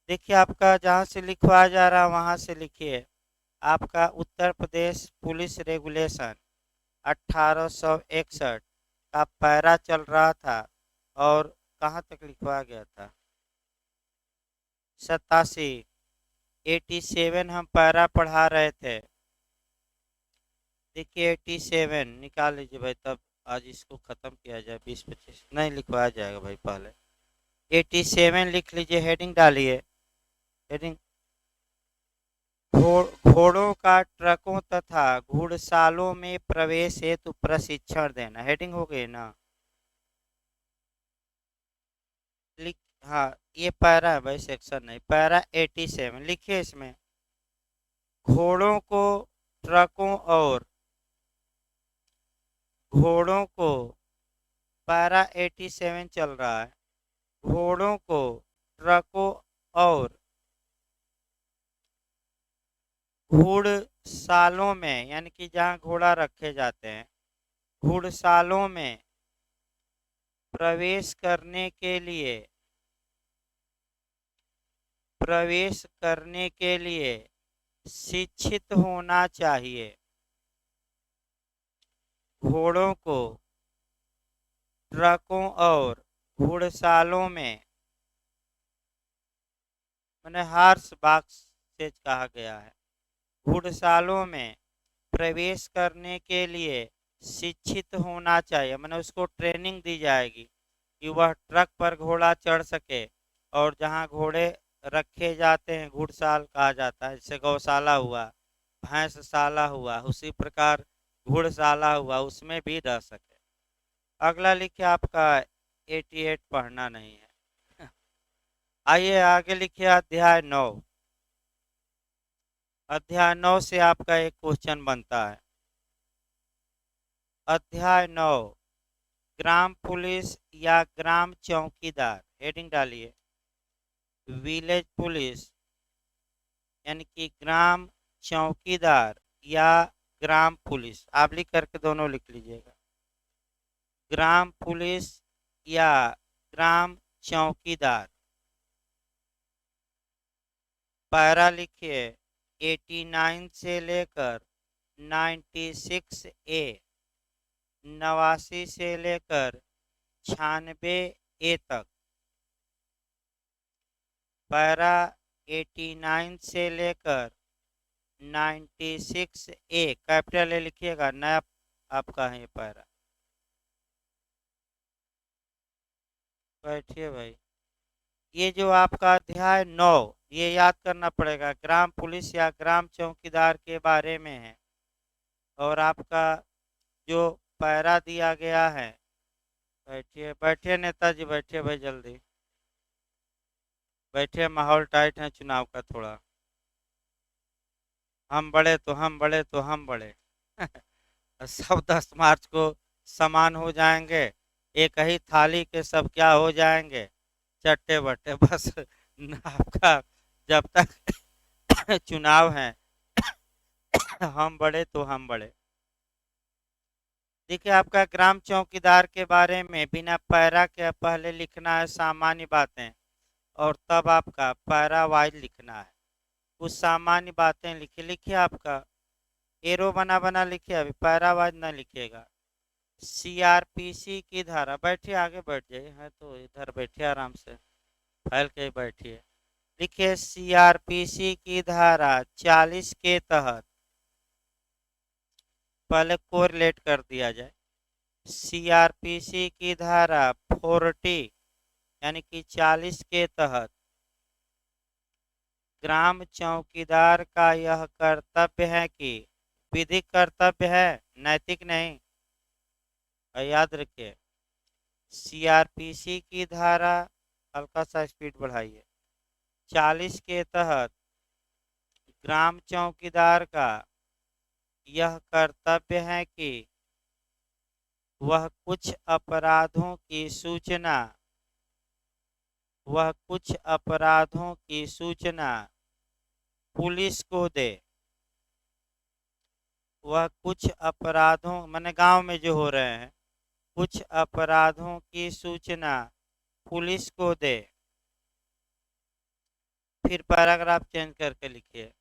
देखिए आपका जहाँ से लिखवाया जा रहा है वहाँ से लिखिए। आपका उत्तर प्रदेश पुलिस रेगुलेशन 1861 का पैरा चल रहा था और कहाँ तक लिखवाया गया था? 87, 87 हम पैरा पढ़ा रहे थे। देखिए 87 निकाल लीजिए भाई, तब आज इसको खत्म किया जाए। 20-25 नहीं लिखवाया जाएगा भाई, पहले 87 लिख लीजिए, हेडिंग डालिए। हेडिंग घोड़ों का ट्रकों तथा घुड़सालों में प्रवेश हेतु प्रशिक्षण देना, हेडिंग हो गई ना? लिख, हाँ ये पैरा है भाई, सेक्शन नहीं। पैरा 87 लिखिए। इसमें घोड़ों को ट्रकों और घोड़ों को, पैरा 87 चल रहा है, घोड़ों को ट्रकों और घुड़सालों में, यानी कि जहाँ घोड़ा रखे जाते हैं, घुड़सालों में प्रवेश करने के लिए, प्रवेश करने के लिए शिक्षित होना चाहिए। घोड़ों को ट्रकों और घुड़सालों में, मैंने हॉर्स बॉक्स से कहा गया है, घुड़सालों में प्रवेश करने के लिए शिक्षित होना चाहिए। मैंने उसको ट्रेनिंग दी जाएगी कि वह ट्रक पर घोड़ा चढ़ सके, और जहाँ घोड़े रखे जाते हैं घुड़साल कहा जाता है, जैसे गौशाला हुआ, भैंसशाला हुआ, उसी प्रकार घुड़शाला हुआ, उसमें भी रह सके। अगला लिखिए, आपका 88 पढ़ना नहीं है। आइए आगे लिखिए, अध्याय 9। अध्याय 9 से आपका एक क्वेश्चन बनता है। अध्याय 9, ग्राम पुलिस या ग्राम चौकीदार, हेडिंग डालिए। विलेज पुलिस यानी कि ग्राम चौकीदार या ग्राम पुलिस, आप लिख करके दोनों लिख लीजिएगा। ग्राम पुलिस या ग्राम चौकीदार। पैरा लिखिए 89 से लेकर 96A, 89 से लेकर 96A तक। पैरा 89 से लेकर 96A, कैपिटल ए लिखिएगा, नया आपका है ये पैरा। बैठिए भाई। ये जो आपका अध्याय 9, ये याद करना पड़ेगा, ग्राम पुलिस या ग्राम चौकीदार के बारे में है। और आपका जो पैरा दिया गया है, बैठिए बैठिए नेताजी, बैठिए भाई जल्दी बैठिए, माहौल टाइट है चुनाव का थोड़ा। हम बड़े तो हम बड़े तो हम बड़े सब 10 मार्च को समान हो जाएंगे, एक ही थाली के सब क्या हो जाएंगे, चट्टे बट्टे बस। आपका जब तक चुनाव है हम बड़े तो हम बड़े। देखिए आपका ग्राम चौकीदार के बारे में बिना पैरा के पहले लिखना है सामान्य बातें, और तब आपका पैरा वाइज लिखना है। कुछ सामान्य बातें लिखिए। लिखिए आपका एरो बना बना लिखिए, अभी पैरा वाइज ना लिखिएगा। सीआरपीसी की धारा, बैठिए आगे बैठ जाइए, है तो इधर बैठिए आराम से, फैल के बैठिए। लिखिए सीआरपीसी की धारा 40 के तहत, पहले कोरिलेट कर दिया जाए। सीआरपीसी की धारा 40 यानी कि 40 के तहत ग्राम चौकीदार का यह कर्तव्य है कि, विधिक कर्तव्य है, नैतिक नहीं, और याद रखिए सीआरपीसी की धारा, हल्का सा स्पीड बढ़ाइए, 40 के तहत ग्राम चौकीदार का यह कर्तव्य है कि वह कुछ अपराधों की सूचना, वह कुछ अपराधों की सूचना पुलिस को दे। वह कुछ अपराधों, माने गांव में जो हो रहे हैं, कुछ अपराधों की सूचना पुलिस को दे। फिर पैराग्राफ चेंज करके लिखिए।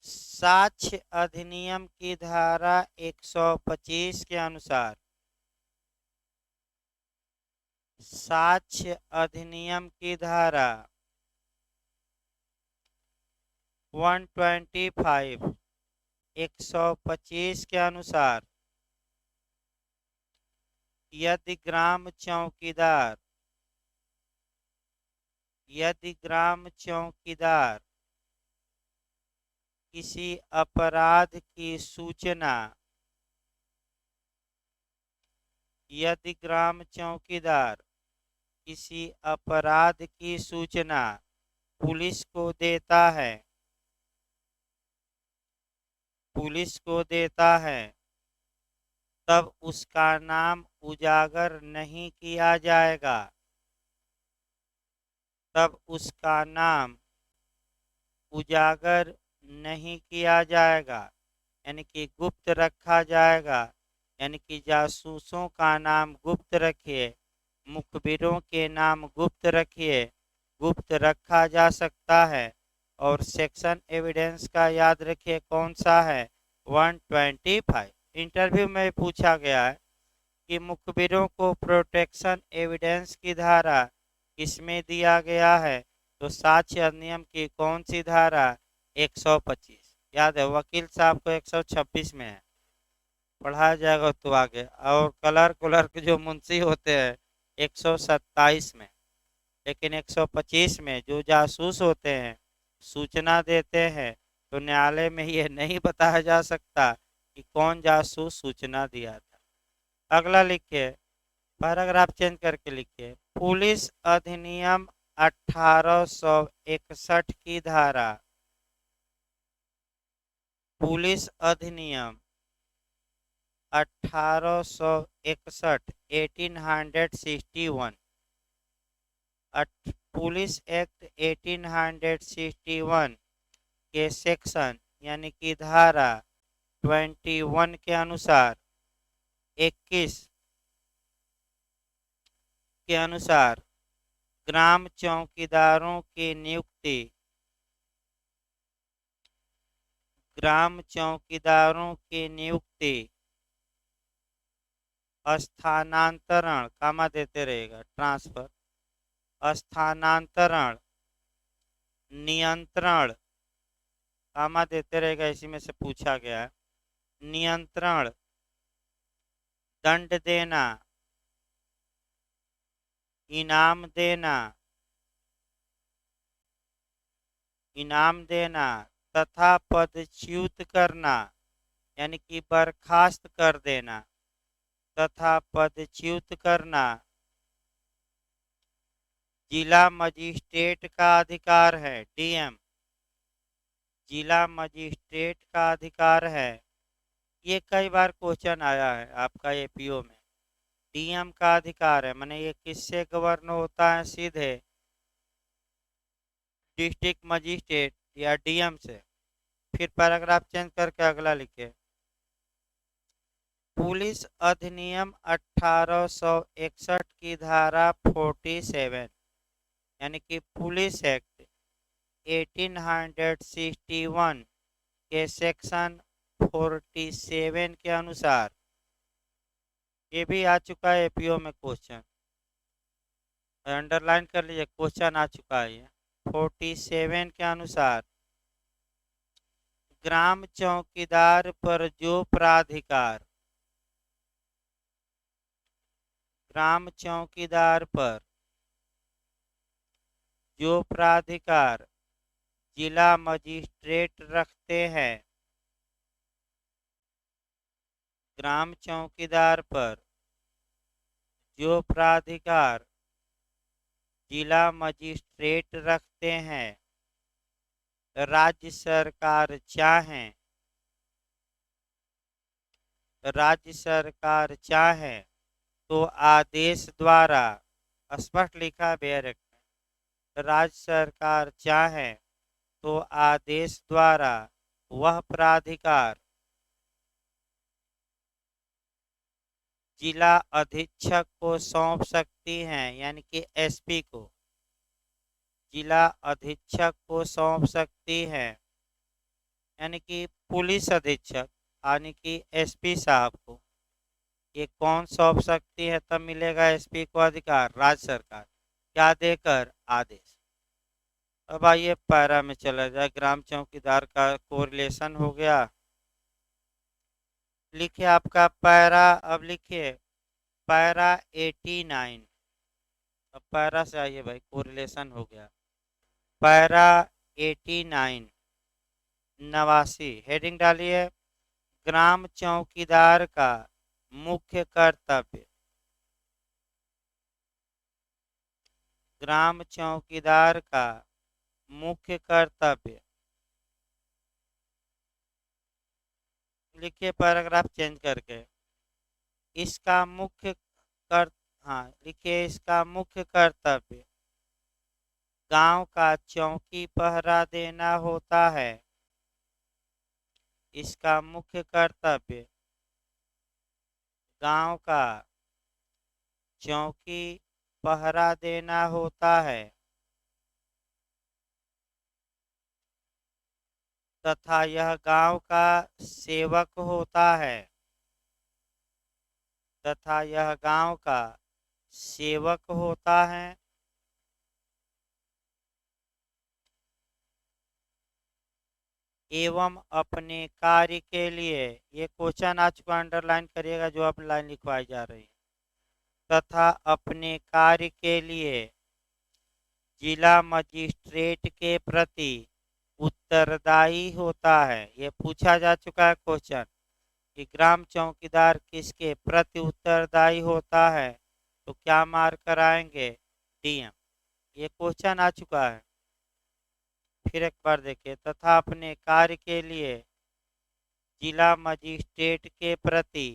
साक्ष्य अधिनियम की धारा 125 के अनुसार, साक्ष्य अधिनियम की धारा 125 125 के अनुसार यदि ग्राम चौकीदार किसी अपराध की सूचना यदि ग्राम चौकीदार किसी अपराध की सूचना पुलिस को देता है तब उसका नाम उजागर नहीं किया जाएगा, तब उसका नाम उजागर नहीं किया जाएगा, यानी कि गुप्त रखा जाएगा। यानी कि जासूसों का नाम गुप्त रखिए, मुखबिरों के नाम गुप्त रखिए, गुप्त रखा जा सकता है। और सेक्शन एविडेंस का याद रखिए कौन सा है, 125। इंटरव्यू में पूछा गया है कि मुखबिरों को प्रोटेक्शन एविडेंस की धारा किसमें दिया गया है, तो साक्ष्य अधिनियम की कौन सी धारा, 125। याद है, वकील साहब को 126 में है, पढ़ाया जाएगा तो आगे। और क्लर्क जो मुंशी होते हैं 127 में, लेकिन 125 में जो जासूस होते हैं, सूचना देते हैं, तो न्यायालय में ये नहीं बताया जा सकता कि कौन जासूस सूचना दिया था। अगला लिखिए, पैराग्राफ चेंज करके लिखिए। पुलिस अधिनियम 1861 की धारा, पुलिस अधिनियम 1861 1861, पुलिस एक्ट 1861 के सेक्शन यानी कि धारा 21 के अनुसार 21 के अनुसार ग्राम चौकीदारों की नियुक्ति, ग्राम चौकीदारों की नियुक्ति, स्थानांतरण, कामा देते रहेगा, ट्रांसफर, स्थानांतरण, नियंत्रण, कामा देते रहेगा, इसी में से पूछा गया है, नियंत्रण, दंड देना, इनाम देना तथा पदच्युत करना, यानी कि बर्खास्त कर देना तथा पदच्युत करना जिला मजिस्ट्रेट का अधिकार है, डीएम, जिला मजिस्ट्रेट का अधिकार है। ये कई बार क्वेश्चन आया है आपका एपीओ में, डीएम का अधिकार है, माने ये किससे गवर्न होता है, सीधे डिस्ट्रिक्ट मजिस्ट्रेट या डीएम से। फिर पैराग्राफ चेंज करके अगला लिखे। पुलिस अधिनियम 1861 की धारा 47 यानी कि पुलिस एक्ट 1861 के सेक्शन 47 के अनुसार, ये भी आ चुका है एपीओ में क्वेश्चन, अंडरलाइन कर लीजिए, क्वेश्चन आ चुका है। 47 के अनुसार ग्राम चौकीदार पर जो प्राधिकार, ग्राम चौकीदार पर जो प्राधिकार जिला मजिस्ट्रेट रखते हैं, ग्राम चौकीदार पर जो प्राधिकार जिला मजिस्ट्रेट रखते हैं, राज्य सरकार चाहे तो आदेश द्वारा, स्पष्ट लिखा बेयर, राज्य सरकार चाहे तो आदेश द्वारा वह प्राधिकार जिला अधीक्षक को सौंप सकती हैं, यानी कि एसपी को, जिला अधीक्षक को सौंप सकती है, यानी कि पुलिस अधीक्षक यानी कि एसपी साहब को। ये कौन सौंप सकती है? तब मिलेगा एसपी को अधिकार, राज्य सरकार क्या देकर? आदेश। अब आइए पैरा में चला जाए। ग्राम चौकीदार का कोरिलेशन हो गया। लिखिए आपका पैरा, अब लिखिए पैरा 89। अब पैरा से आइए भाई, कोरिलेशन हो गया। पैरा 89 89 हेडिंग डालिए। ग्राम चौकीदार का मुख्य कर्तव्य। ग्राम चौकीदार का मुख्य कर्तव्य। लिखिए पैराग्राफ चेंज करके। इसका मुख्य कर हाँ लिखिए, इसका मुख्य कर्तव्य गांव का चौकी पहरा देना होता है। इसका मुख्य कर्तव्य गांव का चौकी पहरा देना होता है तथा यह गांव का सेवक होता है। तथा यह गांव का सेवक होता है एवं अपने कार्य के लिए, ये क्वेश्चन आ चुका, अंडरलाइन करिएगा जो अब लाइन लिखवाई जा रही है। तथा अपने कार्य के लिए जिला मजिस्ट्रेट के प्रति उत्तरदायी होता है। ये पूछा जा चुका है क्वेश्चन कि ग्राम चौकीदार किसके प्रति उत्तरदायी होता है, तो क्या मार्क कराएंगे? डीएम। ये क्वेश्चन आ चुका है। फिर एक बार देखिए। तथा अपने कार्य के लिए जिला मजिस्ट्रेट के प्रति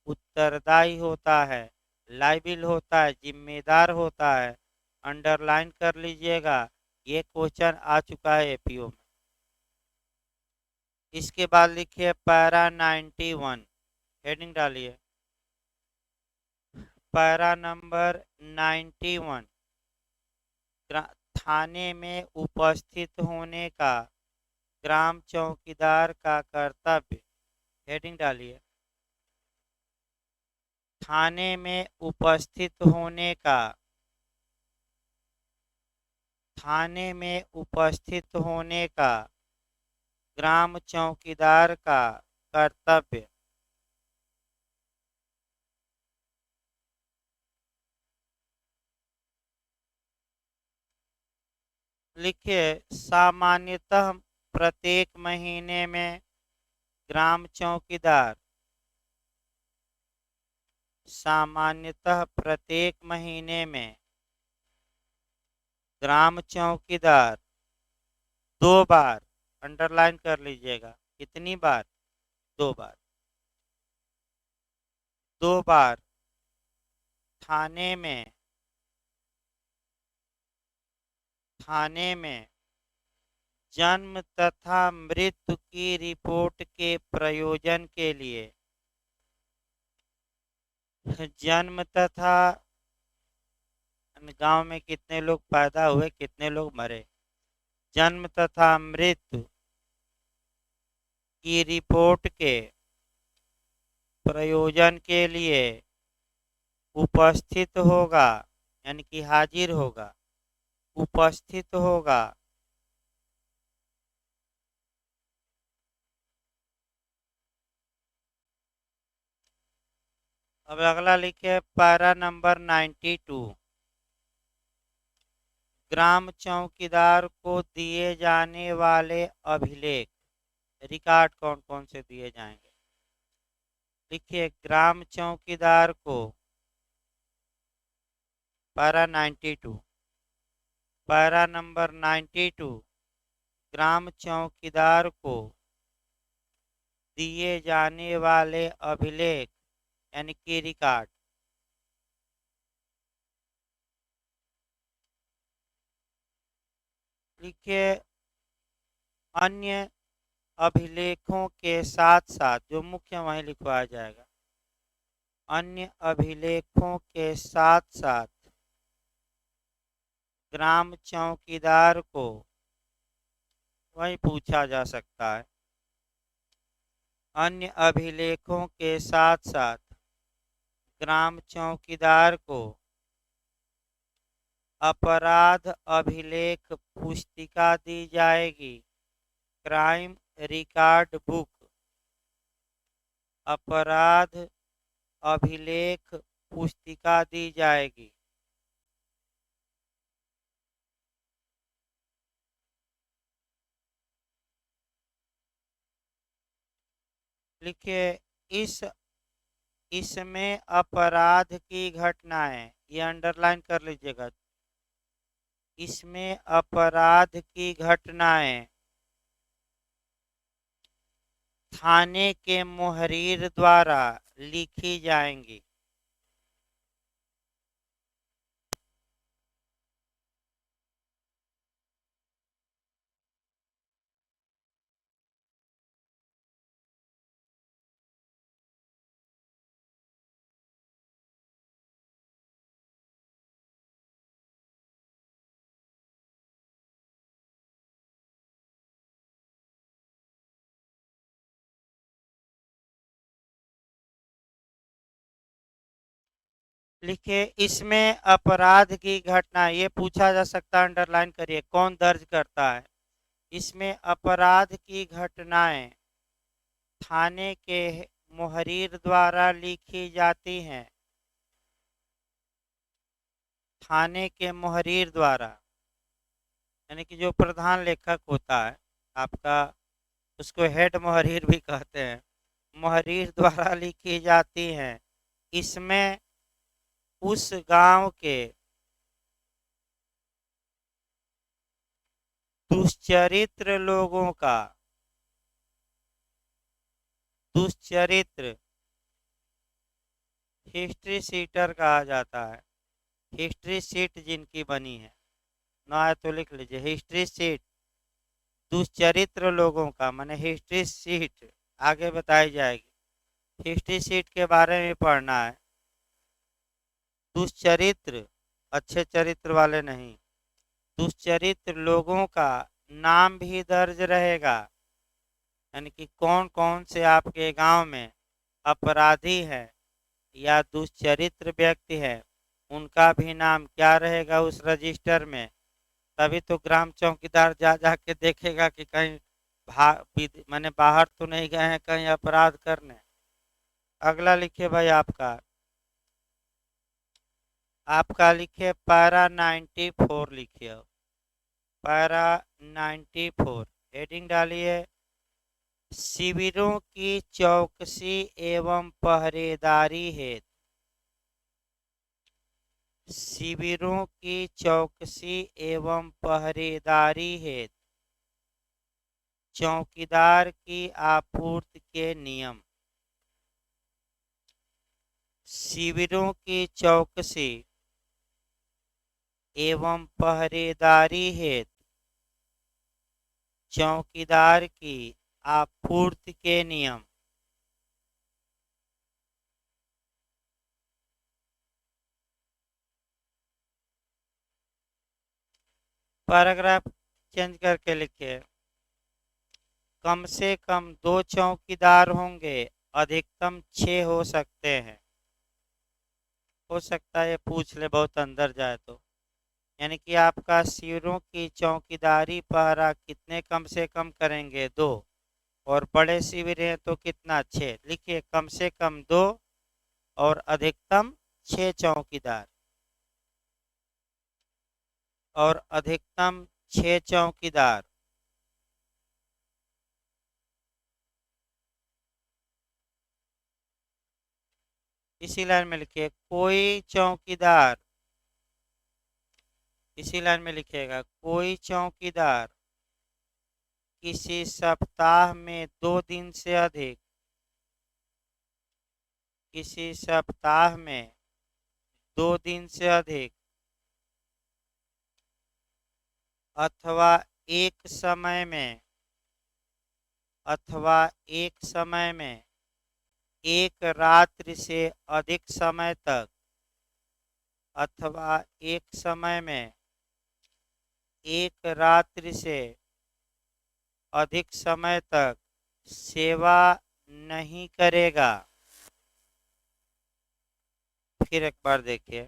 उत्तरदायी होता है, लायबिल होता है, जिम्मेदार होता है। अंडरलाइन कर लीजिएगा, ये क्वेश्चन आ चुका है एपीओ में। इसके बाद लिखिए पैरा 91 हेडिंग डालिए। पैरा नंबर 91 थाने में उपस्थित होने का ग्राम चौकीदार का कर्तव्य। हेडिंग डालिए। थाने में उपस्थित होने का, थाने में उपस्थित होने का ग्राम चौकीदार का कर्तव्य। लिखिए सामान्यतः प्रत्येक महीने में ग्राम चौकीदार, सामान्यतः प्रत्येक महीने में ग्राम चौकीदार 2 बार, अंडरलाइन कर लीजिएगा, कितनी बार? 2 बार। 2 बार थाने में, थाने में जन्म तथा मृत्यु की रिपोर्ट के प्रयोजन के लिए, जन्म तथा गांव में कितने लोग पैदा हुए, कितने लोग मरे, जन्म तथा मृत्यु की रिपोर्ट के प्रयोजन के लिए उपस्थित होगा, यानी कि हाजिर होगा, उपस्थित होगा। अब अगला लिखे पैरा नंबर 92 ग्राम चौकीदार को दिए जाने वाले अभिलेख, रिकॉर्ड कौन कौन से दिए जाएंगे? लिखिए ग्राम चौकीदार को, पैरा 92 पैरा नंबर 92 ग्राम चौकीदार को दिए जाने वाले अभिलेख यानी कि रिकॉर्ड। लिखिए अन्य अभिलेखों के साथ साथ, जो मुख्य वहीं लिखवाया जाएगा, अन्य अभिलेखों के साथ साथ ग्राम चौकीदार को वही पूछा जा सकता है। अन्य अभिलेखों के साथ साथ ग्राम चौकीदार को अपराध अभिलेख पुस्तिका दी जाएगी, क्राइम रिकॉर्ड बुक। अपराध अभिलेख पुस्तिका दी जाएगी। लिखिए, इसमें अपराध की घटनाएं, ये अंडरलाइन कर लीजिएगा। इसमें अपराध की घटनाएं थाने के मुहर्रीर द्वारा लिखी जाएंगी। लिखिए, इसमें अपराध की घटना, ये पूछा जा सकता है, अंडरलाइन करिए, कौन दर्ज करता है। इसमें अपराध की घटनाएं थाने के मुहर्रीर द्वारा लिखी जाती हैं। थाने के मुहर्रीर द्वारा, यानी कि जो प्रधान लेखक होता है आपका, उसको हेड मुहर्रीर भी कहते हैं, मुहर्रीर द्वारा लिखी जाती हैं। इसमें उस गांव के दुष्चरित्र लोगों का, दुष्चरित्र हिस्ट्री सीटर कहा जाता है। हिस्ट्री सीट जिनकी बनी है, ना है तो लिख लीजिए, हिस्ट्री सीट दुष्चरित्र लोगों का, माने हिस्ट्री सीट आगे बताई जाएगी। हिस्ट्री सीट के बारे में पढ़ना है। दुष्चरित्र, अच्छे चरित्र वाले नहीं, दुष्चरित्र लोगों का नाम भी दर्ज रहेगा, यानी कि कौन कौन से आपके गांव में अपराधी है या दुष्चरित्र व्यक्ति है, उनका भी नाम क्या रहेगा उस रजिस्टर में। तभी तो ग्राम चौकीदार जा जा के देखेगा कि कहीं माने बाहर तो नहीं गए हैं कहीं अपराध करने। अगला लिखिए भाई, आपका लिखिए पैरा 94 लिखिए, पैरा 94 हेडिंग डालिए, शिविरों की चौकसी एवं पहरेदारी हेतु। शिविरों की चौकसी एवं पहरेदारी हेतु चौकीदार की आपूर्ति के नियम। शिविरों की चौकसी एवं पहरेदारी हेतु चौकीदार की आपूर्ति के नियम। पैराग्राफ चेंज करके लिखिए, कम से कम 2 चौकीदार होंगे, अधिकतम 6 हो सकते हैं। हो सकता है ये पूछ ले बहुत अंदर जाए तो, यानी कि आपका शिविरों की चौकीदारी पहरा कितने कम से कम करेंगे, 2, और बड़े शिविर हैं तो कितना, 6। लिखिए, कम से कम 2 और अधिकतम 6 चौकीदार, और अधिकतम 6 चौकीदार। इसी लाइन में लिखिए, कोई चौकीदार, इसी लाइन में लिखिएगा, कोई चौकीदार किसी सप्ताह में 2 दिन से अधिक, किसी सप्ताह में 2 दिन से अधिक, अथवा एक समय में, अथवा एक समय में एक रात्रि से अधिक समय तक, अथवा एक समय में एक रात्रि से अधिक समय तक सेवा नहीं करेगा। फिर एक बार देखिए,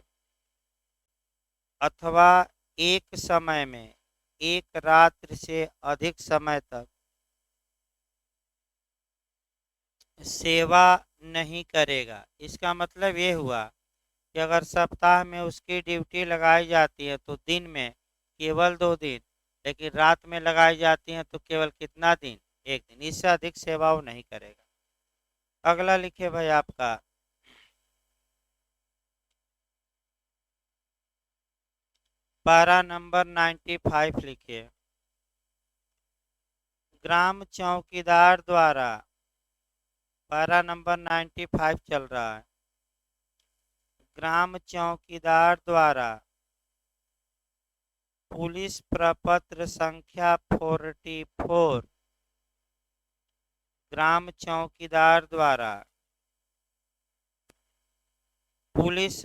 अथवा एक समय में एक रात्रि से अधिक समय तक सेवा नहीं करेगा। इसका मतलब ये हुआ कि अगर सप्ताह में उसकी ड्यूटी लगाई जाती है तो दिन में केवल 2 दिन, लेकिन रात में लगाई जाती है तो केवल कितना दिन? 1 दिन। इससे अधिक सेवा वो नहीं करेगा। अगला लिखिए भाई आपका पारा नंबर 95 लिखिए। ग्राम चौकीदार द्वारा, पारा नंबर 95 चल रहा है। ग्राम चौकीदार द्वारा पुलिस प्रपत्र संख्या 44, ग्राम चौकीदार द्वारा पुलिस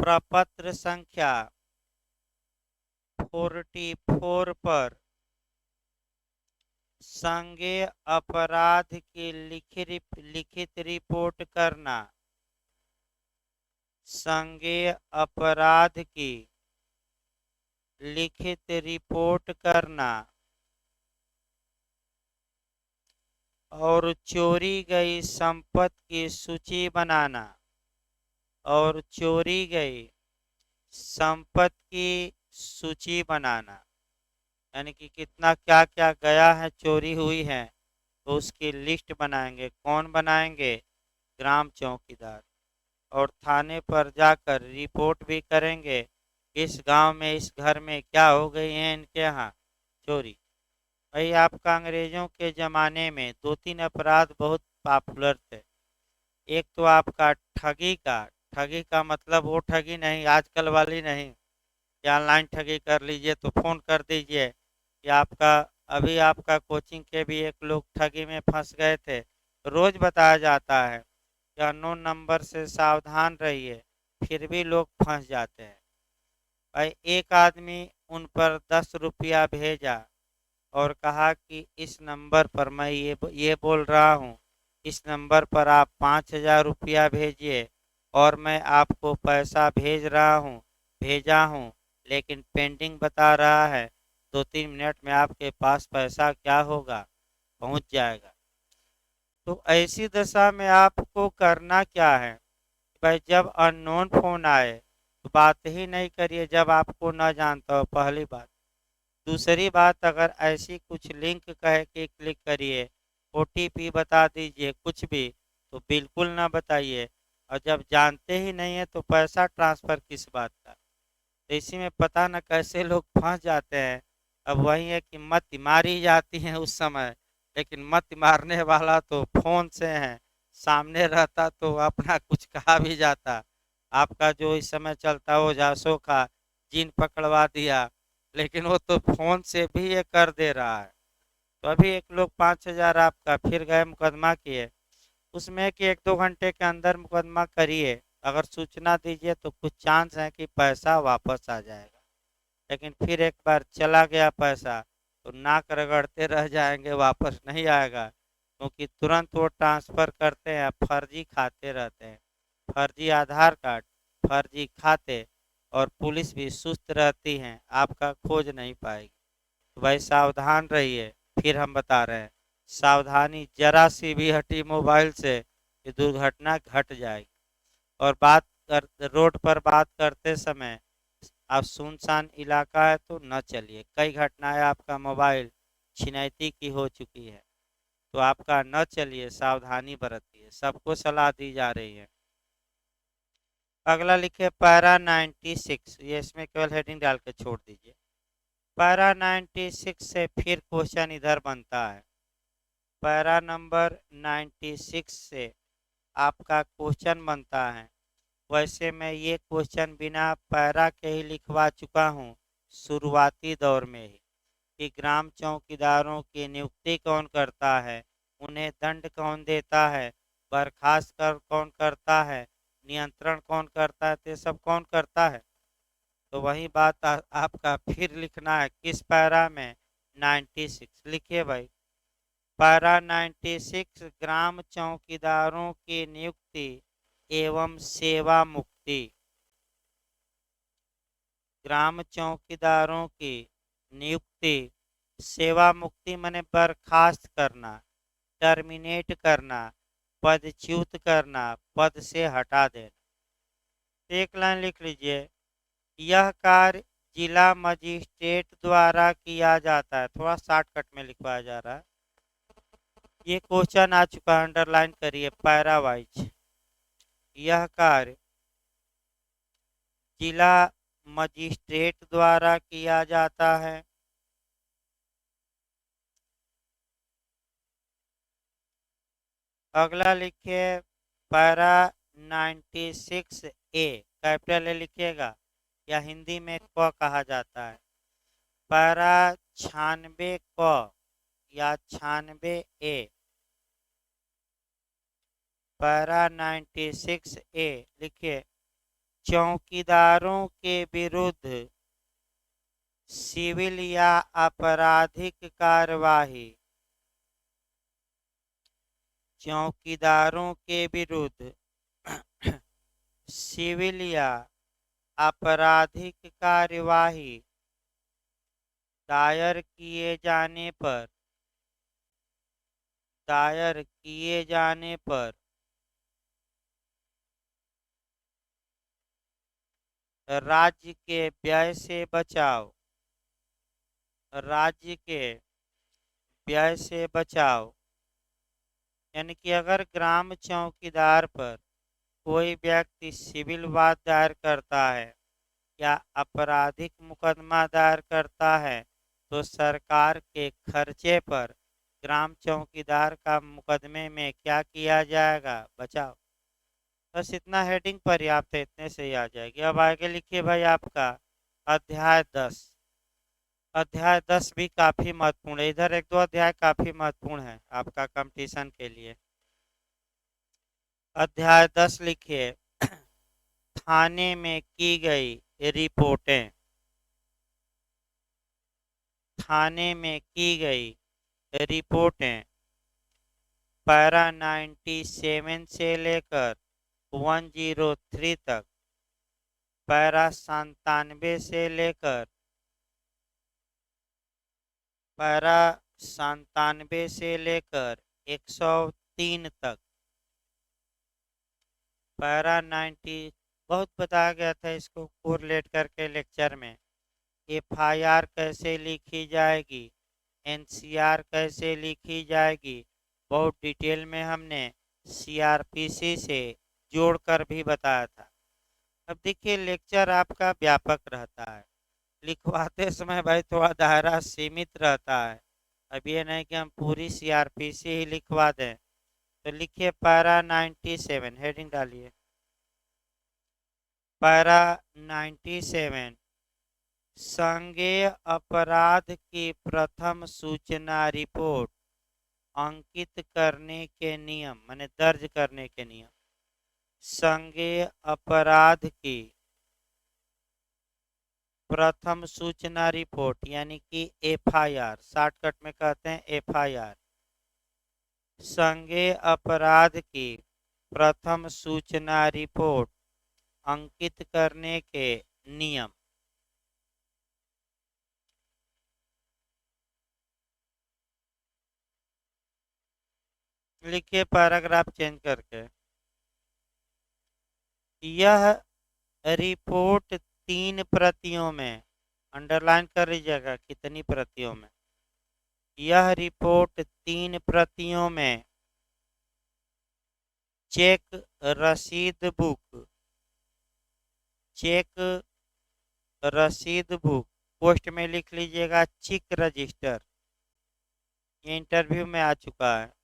प्रपत्र संख्या 44 पर संज्ञेय अपराध की लिखित रिपोर्ट करना, संज्ञेय अपराध की लिखित रिपोर्ट करना और चोरी गई संपत्ति की सूची बनाना, और चोरी गई संपत्ति की सूची बनाना, यानी कि कितना क्या क्या गया है, चोरी हुई है, तो उसकी लिस्ट बनाएंगे। कौन बनाएंगे? ग्राम चौकीदार। और थाने पर जाकर रिपोर्ट भी करेंगे, इस गांव में इस घर में क्या हो गई है इनके यहाँ चोरी। भाई आपका अंग्रेजों के ज़माने में 2-3 अपराध बहुत पॉपुलर थे। एक तो आपका ठगी का, ठगी का मतलब वो ठगी नहीं आजकल वाली नहीं कि ऑनलाइन ठगी कर लीजिए तो फ़ोन कर दीजिए कि आपका, अभी आपका कोचिंग के भी एक लोग ठगी में फंस गए थे। रोज़ बताया जाता है कि अननोन नंबर से सावधान रहिए, फिर भी लोग फंस जाते हैं। भाई एक आदमी उन पर 10 रुपया भेजा और कहा कि इस नंबर पर, मैं ये बोल रहा हूँ, इस नंबर पर आप 5,000 रुपया भेजिए और मैं आपको पैसा भेजा हूँ, लेकिन पेंडिंग बता रहा है। 2-3 मिनट में आपके पास पैसा क्या होगा? पहुँच जाएगा। तो ऐसी दशा में आपको करना क्या है? भाई जब अननोन फ़ोन आए तो बात ही नहीं करिए जब आपको न जानता हो, पहली बात। दूसरी बात, अगर ऐसी कुछ लिंक कहे कि क्लिक करिए, ओटीपी बता दीजिए, कुछ भी, तो बिल्कुल ना बताइए। और जब जानते ही नहीं है तो पैसा ट्रांसफ़र किस बात का? तो इसी में पता न कैसे लोग फंस जाते हैं। अब वही है कि मत मारी जाती है उस समय, लेकिन मत मारने वाला तो फ़ोन से है, सामने रहता तो अपना कुछ कहा भी जाता। आपका जो इस समय चलता हो ओझासों का जीन पकड़वा दिया, लेकिन वो तो फ़ोन से भी ये कर दे रहा है। तो अभी एक लोग 5,000 आपका, फिर गए मुकदमा किए, उसमें कि 1-2 घंटे के अंदर मुकदमा करिए, अगर सूचना दीजिए तो कुछ चांस है कि पैसा वापस आ जाएगा। लेकिन फिर एक बार चला गया पैसा तो नाक रगड़ते रह जाएंगे, वापस नहीं आएगा, क्योंकि तुरंत वो ट्रांसफ़र करते हैं, फर्जी खाते रहते हैं, फर्जी आधार कार्ड, फर्जी खाते, और पुलिस भी सुस्त रहती है, आपका खोज नहीं पाएगी। तो भाई सावधान रहिए। फिर हम बता रहे हैं, सावधानी जरा सी भी हटी मोबाइल से कि दुर्घटना घट जाएगी। और बात कर, रोड पर बात करते समय आप सुनसान इलाका है तो न चलिए। कई घटनाएं आपका मोबाइल छिनैती की हो चुकी है, तो आपका न चलिए, सावधानी बरतिए, सबको सलाह दी जा रही है। अगला लिखे पैरा 96, ये इसमें केवल हेडिंग डाल के छोड़ दीजिए। पैरा 96 से फिर क्वेश्चन इधर बनता है। पैरा नंबर 96 से आपका क्वेश्चन बनता है। वैसे मैं ये क्वेश्चन बिना पैरा के ही लिखवा चुका हूँ शुरुआती दौर में ही, कि ग्राम चौकीदारों की नियुक्ति कौन करता है, उन्हें दंड कौन देता है, बर्खास्त कर कौन करता है, नियंत्रण कौन करता है, तो ये सब कौन करता है? तो वही बात आपका फिर लिखना है किस पैरा में, 96। लिखिए भाई, पैरा 96, ग्राम चौकीदारों की नियुक्ति एवं सेवा मुक्ति। ग्राम चौकीदारों की नियुक्ति, सेवा मुक्ति माने बर्खास्त करना, टर्मिनेट करना, पदच्युत करना, पद से हटा देना। एक लाइन लिख लीजिए, यह कार्य जिला मजिस्ट्रेट द्वारा किया जाता है। थोड़ा शॉर्टकट में लिखवाया जा रहा है, ये क्वेश्चन आ चुका है, अंडरलाइन करिए पैरा वाइज। यह कार्य जिला मजिस्ट्रेट द्वारा किया जाता है। अगला लिखिए पैरा 96A, कैपिटल ए लिखिएगा या हिंदी में क कहा जाता है। पैरा 96 क या 96A, पैरा 96A लिखिए, चौकीदारों के विरुद्ध सिविल या आपराधिक कार्यवाही। चौकीदारों के विरुद्ध सिविल या आपराधिक कार्यवाही दायर किए जाने पर, दायर किए जाने पर राज्य के व्यय से बचाव, राज्य के व्यय से बचाव। यानी कि अगर ग्राम चौकीदार पर कोई व्यक्ति सिविल वाद दायर करता है या आपराधिक मुकदमा दायर करता है तो सरकार के खर्चे पर ग्राम चौकीदार का मुकदमे में क्या किया जाएगा, बचाव। बस इतना हेडिंग पर्याप्त है, इतने से ही आ जाएगी। अब आगे लिखिए भाई आपका अध्याय 10। अध्याय 10 भी काफी महत्वपूर्ण है, इधर एक दो अध्याय काफी महत्वपूर्ण है आपका कंपटीशन के लिए। अध्याय 10 लिखिए, थाने में की गई रिपोर्टें। थाने में की गई रिपोर्टें पैरा 97 से लेकर 103 तक, पैरा 97 से लेकर, पैरा 97 से लेकर 103 तक, पैरा 90 बहुत बताया गया था इसको कोरिलेट करके लेक्चर में। एफआईआर कैसे लिखी जाएगी, एनसीआर कैसे लिखी जाएगी, बहुत डिटेल में हमने सीआरपीसी से जोड़कर भी बताया था। अब देखिए लेक्चर आपका व्यापक रहता है, लिखवाते समय भाई थोड़ा दायरा सीमित रहता है। अब ये नहीं कि हम पूरी सीआरपीसी ही लिखवा दें। तो लिखिए पैरा 97, हेडिंग डालिए पैरा 97, संज्ञेय अपराध की प्रथम सूचना रिपोर्ट अंकित करने के नियम, माने दर्ज करने के नियम। संज्ञेय अपराध की प्रथम सूचना रिपोर्ट यानी कि एफआईआर, शॉर्टकट में कहते हैं एफआईआर। संज्ञेय अपराध की प्रथम सूचना रिपोर्ट अंकित करने के नियम। लिखिए पैराग्राफ चेंज करके, यह रिपोर्ट 3 प्रतियों में, अंडरलाइन कर लीजिएगा कितनी प्रतियों में, यह रिपोर्ट 3 प्रतियों में चेक रसीद बुक, चेक रसीद बुक, पोस्ट में लिख लीजिएगा चिक रजिस्टर, ये इंटरव्यू में आ चुका है,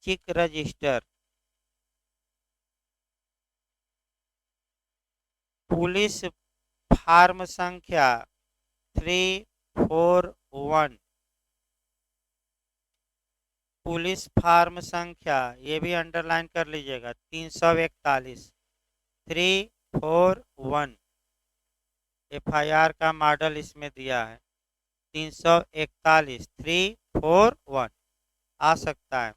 चिक रजिस्टर, पुलिस फार्म संख्या 341, पुलिस फार्म संख्या, ये भी अंडरलाइन कर लीजिएगा 341, 341, एफआईआर का मॉडल इसमें दिया है 341 341 आ सकता है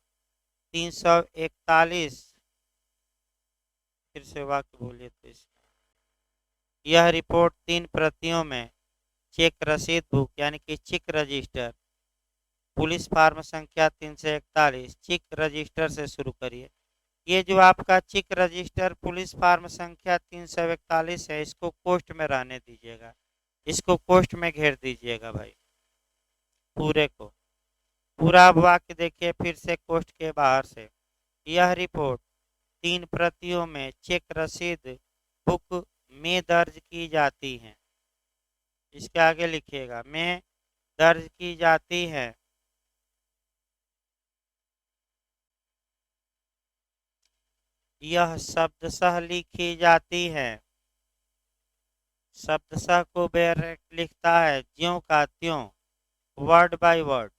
341। फिर से वाक्य बोलिए तो इसमें यह रिपोर्ट 3 प्रतियों में चेक रसीद बुक यानी कि चिक रजिस्टर पुलिस फार्म संख्या 341 चिक रजिस्टर से शुरू करिए। ये जो आपका चिक रजिस्टर पुलिस फार्म संख्या 341 है इसको कोष्ठ में रहने दीजिएगा, इसको कोष्ठ में घेर दीजिएगा भाई पूरे को। पूरा वाक्य देखिए फिर से कोष्ठ के बाहर से। यह रिपोर्ट 3 प्रतियों में चेक रसीद बुक में दर्ज की जाती है। इसके आगे लिखिएगा में दर्ज की जाती है। यह शब्दशः लिखी जाती है। शब्दशः को डायरेक्ट लिखता है ज्यों का त्यों, वर्ड बाय वर्ड,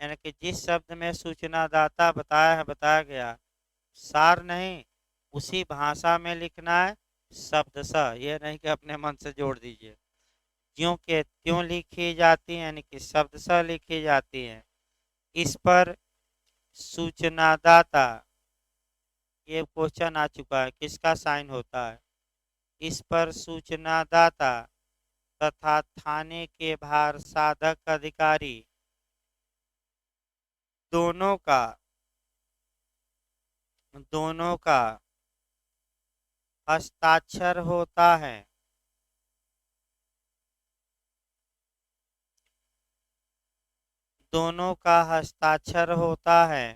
यानी कि जिस शब्द में सूचनादाता बताया गया सार नहीं उसी भाषा में लिखना है शब्दशः, ये नहीं कि अपने मन से जोड़ दीजिए। ज्यों के त्यों लिखी जाती है यानी कि शब्दशः लिखी जाती है। इस पर सूचनादाता, ये क्वेश्चन आ चुका है, किसका साइन होता है? इस पर सूचनादाता तथा थाने के भार साधक अधिकारी दोनों का हस्ताक्षर होता है। दोनों का हस्ताक्षर होता है।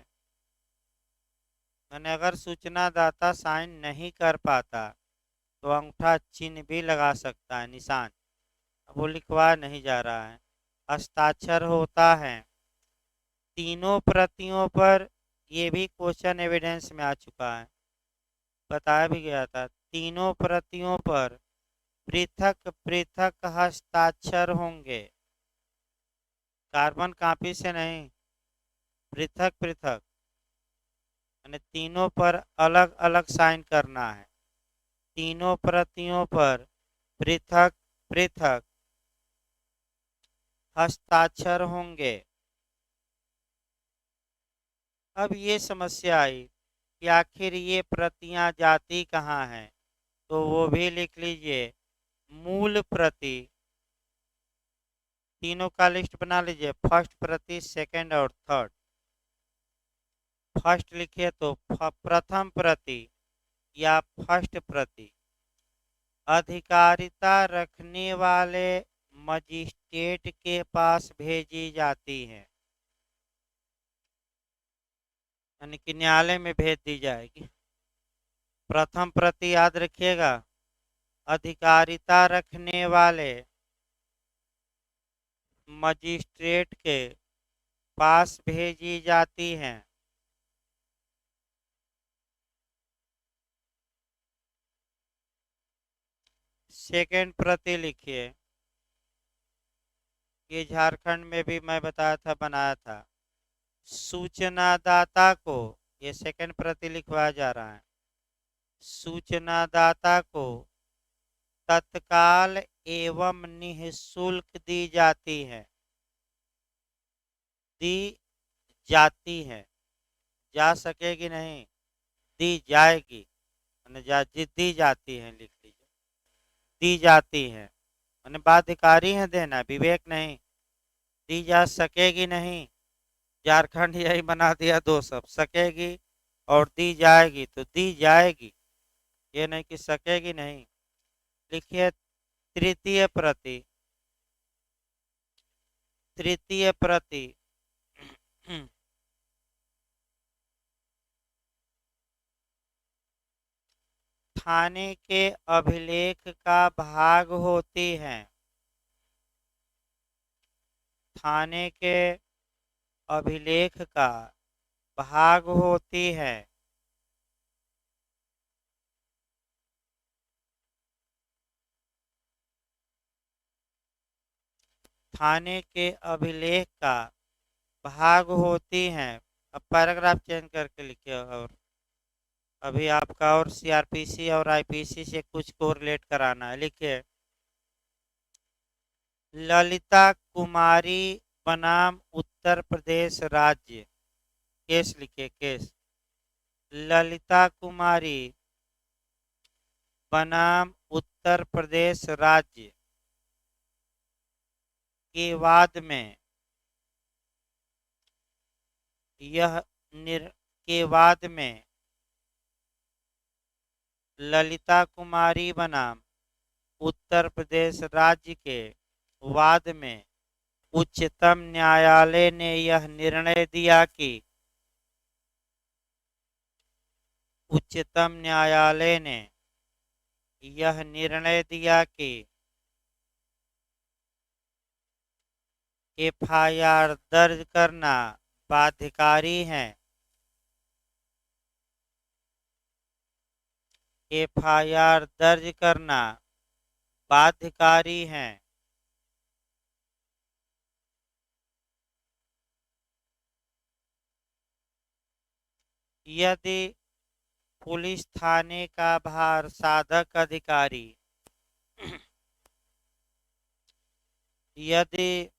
मैंने अगर सूचनादाता साइन नहीं कर पाता तो अंगूठा चिन्ह भी लगा सकता है, निशान, वो लिखवा नहीं जा रहा है। हस्ताक्षर होता है। तीनों प्रतियों पर, ये भी क्वेश्चन एविडेंस में आ चुका है, बताया भी गया था। तीनों प्रतियों पर पृथक पृथक हस्ताक्षर होंगे, कार्बन कॉपी से नहीं, पृथक पृथक, यानी तीनों पर अलग अलग साइन करना है। तीनों प्रतियों पर पृथक पृथक हस्ताक्षर होंगे। अब ये समस्या आई कि आखिर ये प्रतियां जाती कहाँ हैं, तो वो भी लिख लीजिए। मूल प्रति, तीनों का लिस्ट बना लीजिए, फर्स्ट प्रति, सेकंड और थर्ड। फर्स्ट लिखिए तो प्रथम प्रति या फर्स्ट प्रति अधिकारिता रखने वाले मजिस्ट्रेट के पास भेजी जाती है, यानी कि न्यायालय में भेज दी जाएगी। प्रथम प्रति याद रखिएगा, अधिकारिता रखने वाले मजिस्ट्रेट के पास भेजी जाती हैं। सेकंड प्रति लिखिए, ये झारखंड में भी मैं बताया था, बनाया था। सूचनादाता को, ये सेकंड प्रति लिखवाया जा रहा है, सूचनादाता को तत्काल एवं निःशुल्क दी जाती है। दी जाती है, जा सकेगी नहीं, दी जाएगी, दी जाती है लिख लीजिए, दी जाती है मैंने बाध्यकारी है देना, विवेक नहीं। दी जा सकेगी नहीं, झारखंड यही बना दिया दो शब्द, सकेगी और दी जाएगी, तो दी जाएगी, ये नहीं कि सकेगी नहीं। लिखिए तृतीय प्रति, तृतीय प्रति थाने के अभिलेख का भाग होती है। थाने के अभिलेख का भाग होती है। थाने के अभिलेख का भाग होती हैं। अब पैराग्राफ चेंज करके लिखिए और अभी आपका और सीआरपीसी और आईपीसी से कुछ कोरिलेट कराना है। लिखिए, ललिता कुमारी बनाम उत्तर प्रदेश राज्य। केस लिखिए, केस। ललिता कुमारी बनाम उत्तर प्रदेश राज्य के वाद में यह निर के वाद में ललिता कुमारी बनाम उत्तर प्रदेश राज्य के वाद में उच्चतम न्यायालय ने यह निर्णय दिया कि उच्चतम न्यायालय ने यह निर्णय दिया कि एफआईआर दर्ज करना बाध्यकारी है। एफआईआर दर्ज करना बाध्यकारी है। यदि पुलिस थाने का भार साधक अधिकारी यदि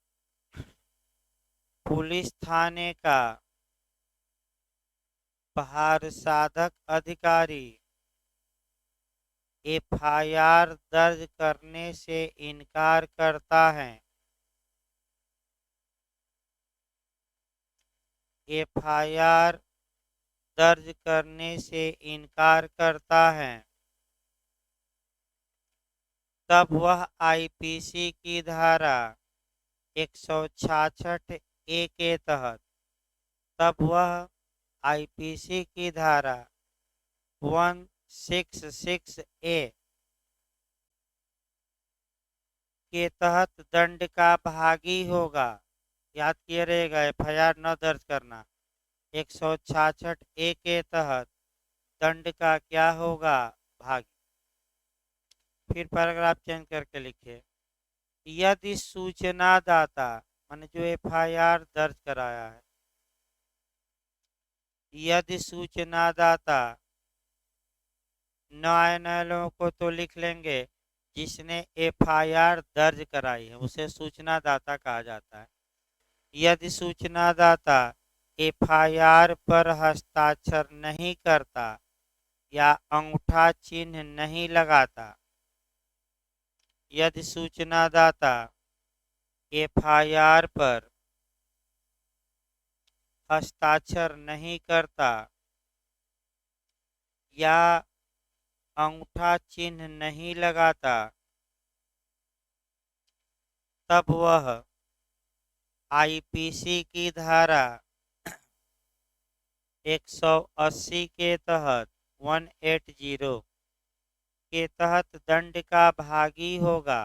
पुलिस थाने का भार साधक अधिकारी एफआईआर दर्ज करने से इनकार करता है, एफआईआर दर्ज करने से इनकार करता है, तब वह आईपीसी की धारा 166 ए के तहत तब वह आईपीसी की धारा 166 ए के तहत दंड का भागी होगा। याद किए रहेगा, एफआईआर न दर्ज करना 166 ए के तहत दंड का क्या होगा? भागी। फिर पैराग्राफ चेंज करके लिखिए, यदि सूचनादाता माने जो एफआईआर दर्ज कराया है, यदि सूचनादाता न्यायालयों को तो लिख लेंगे, जिसने एफआईआर दर्ज कराई है उसे सूचनादाता कहा जाता है। यदि सूचनादाता एफआईआर पर हस्ताक्षर नहीं करता या अंगूठा चिन्ह नहीं लगाता, यदि सूचनादाता एफआईआर पर हस्ताक्षर नहीं करता या अंगूठा चिन्ह नहीं लगाता, तब वह आईपीसी की धारा 180 के तहत 180 के तहत दंड का भागी होगा।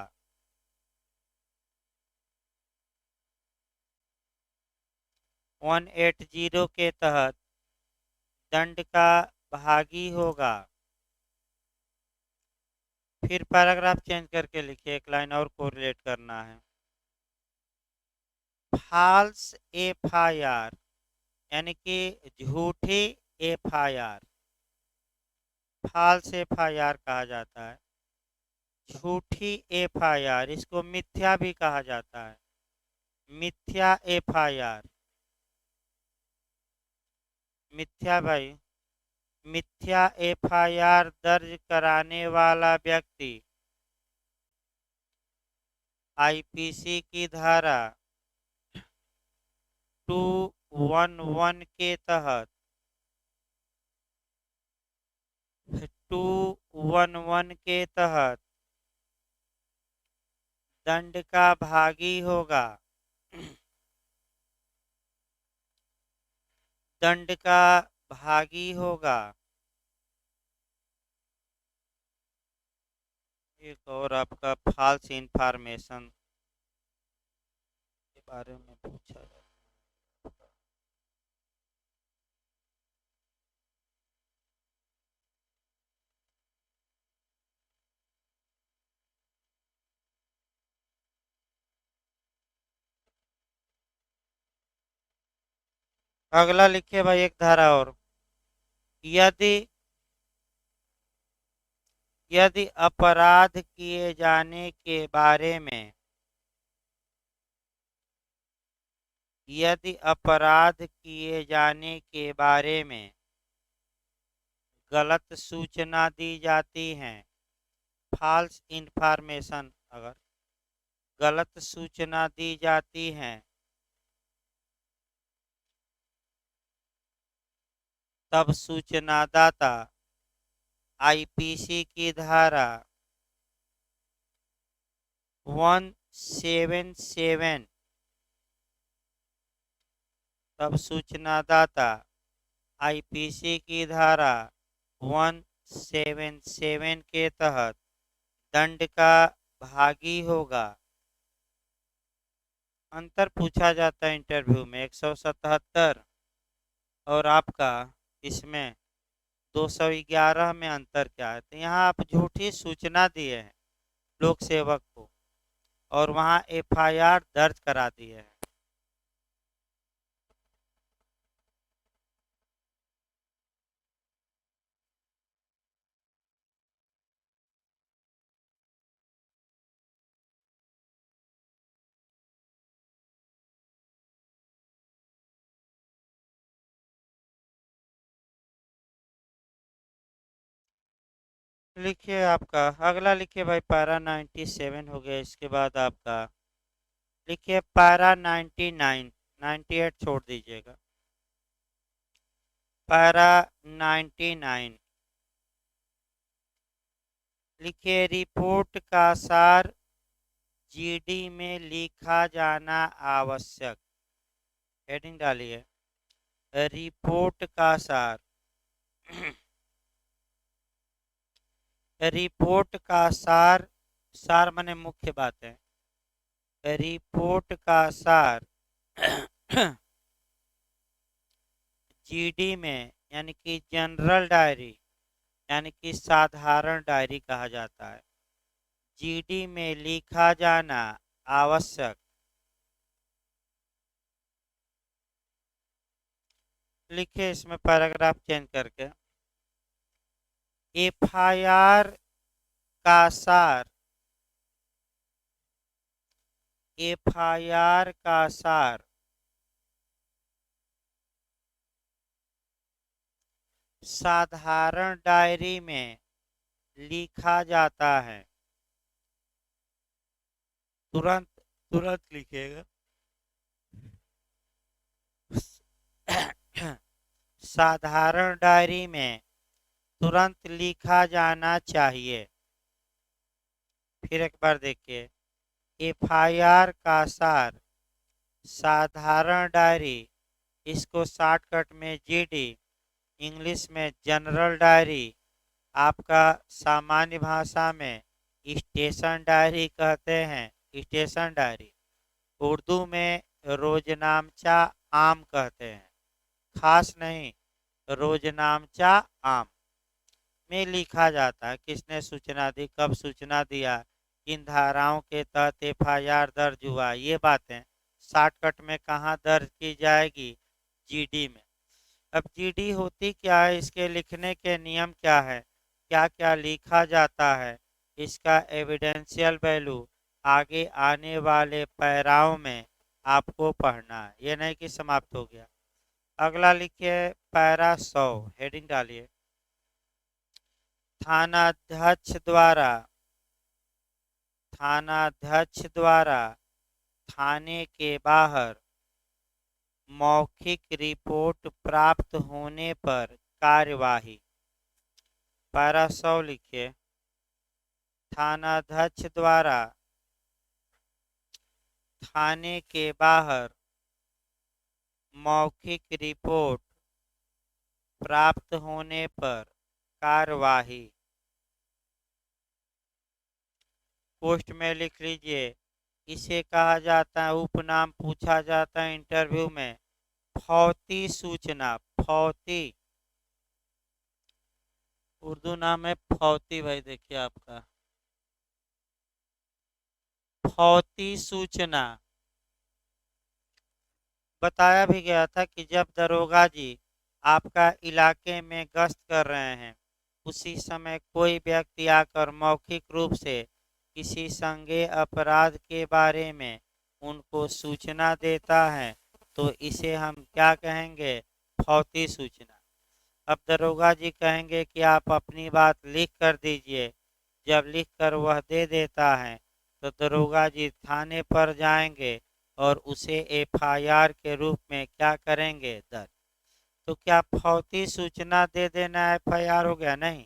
180 के तहत दंड का भागी होगा। फिर पैराग्राफ चेंज करके लिखिए, एक लाइन और कोरिलेट करना है। फाल्स एफआईआर यानी कि झूठी एफआईआर, फाल्स एफआईआर कहा जाता है। झूठी एफआईआर, इसको मिथ्या भी कहा जाता है। मिथ्या एफआईआर, मिथ्या भाई, मिथ्या एफआईआर दर्ज कराने वाला व्यक्ति आईपीसी की धारा 211 के तहत 211 के तहत दंड का भागी होगा। दंड का भागी होगा। एक और आपका फॉल्स इंफॉर्मेशन के बारे में पूछा जाता है। अगला लिखिए भाई, एक धारा और। यदि यदि अपराध किए जाने के बारे में यदि अपराध किए जाने के बारे में गलत सूचना दी जाती है, फॉल्स इंफॉर्मेशन, अगर गलत सूचना दी जाती है तब सूचनादाता आईपीसी की धारा 177 तब सूचनादाता आईपीसी की धारा 177 के तहत दंड का भागी होगा। अंतर पूछा जाता है इंटरव्यू में 177 और आपका इसमें 211 में अंतर क्या है। तो यहाँ आप झूठी सूचना दिए हैं लोक सेवक को और वहाँ एफआईआर दर्ज करा दिए हैं। लिखिए आपका अगला, लिखिए भाई पैरा 97 हो गया। इसके बाद आपका लिखिए पैरा 99, 98 छोड़ दीजिएगा। पैरा 99 लिखिए रिपोर्ट का सार जीडी में लिखा जाना आवश्यक। हेडिंग डालिए रिपोर्ट का सार रिपोर्ट का सार, सार माने मुख्य बातें, रिपोर्ट का सार जीडी में यानी कि जनरल डायरी यानी कि साधारण डायरी कहा जाता है, जीडी में लिखा जाना आवश्यक। लिखिए इसमें पैराग्राफ चेंज करके एफआईआर का सार, एफआईआर का सार साधारण डायरी में लिखा जाता है। तुरंत तुरंत लिखिएगा साधारण डायरी में तुरंत लिखा जाना चाहिए। फिर एक बार देखिए एफआईआर का सार साधारण डायरी, इसको शॉर्टकट में जीडी, इंग्लिश में जनरल डायरी, आपका सामान्य भाषा में स्टेशन डायरी कहते हैं, स्टेशन डायरी, उर्दू में रोजनामचा आम कहते हैं, खास नहीं रोजनामचा आम में लिखा जाता है किसने सूचना दी, कब सूचना दिया, किन धाराओं के तहत एफआईआर दर्ज हुआ। ये बातें शॉर्टकट में कहाँ दर्ज की जाएगी, जीडी में। अब जीडी होती क्या है, इसके लिखने के नियम क्या है, क्या क्या लिखा जाता है, इसका एविडेंशियल वैल्यू आगे आने वाले पैराओं में आपको पढ़ना है, ये नहीं कि समाप्त हो गया। अगला लिखिए पैरा 100, हेडिंग डालिए थानाध्यक्ष द्वारा, थानाध्यक्ष द्वारा थाने के बाहर मौखिक रिपोर्ट प्राप्त होने पर कार्यवाही। पैरा 100 लिखिए थानाध्यक्ष द्वारा थाने के बाहर मौखिक रिपोर्ट प्राप्त होने पर कार्यवाही। पोस्ट में लिख लीजिए इसे कहा जाता है, उपनाम पूछा जाता है इंटरव्यू में, फौती सूचना। फौती उर्दू नाम है फौती भाई, देखिए आपका फौती सूचना। बताया भी गया था कि जब दरोगा जी आपका इलाके में गश्त कर रहे हैं उसी समय कोई व्यक्ति आकर मौखिक रूप से किसी संज्ञेय अपराध के बारे में उनको सूचना देता है तो इसे हम क्या कहेंगे? भौतिक सूचना। अब दरोगा जी कहेंगे कि आप अपनी बात लिख कर दीजिए। जब लिख कर वह दे देता है तो दरोगा जी थाने पर जाएंगे और उसे एफआईआर के रूप में क्या करेंगे? दर्ज। तो क्या भौतिक सूचना दे देना एफआईआर हो गया? नहीं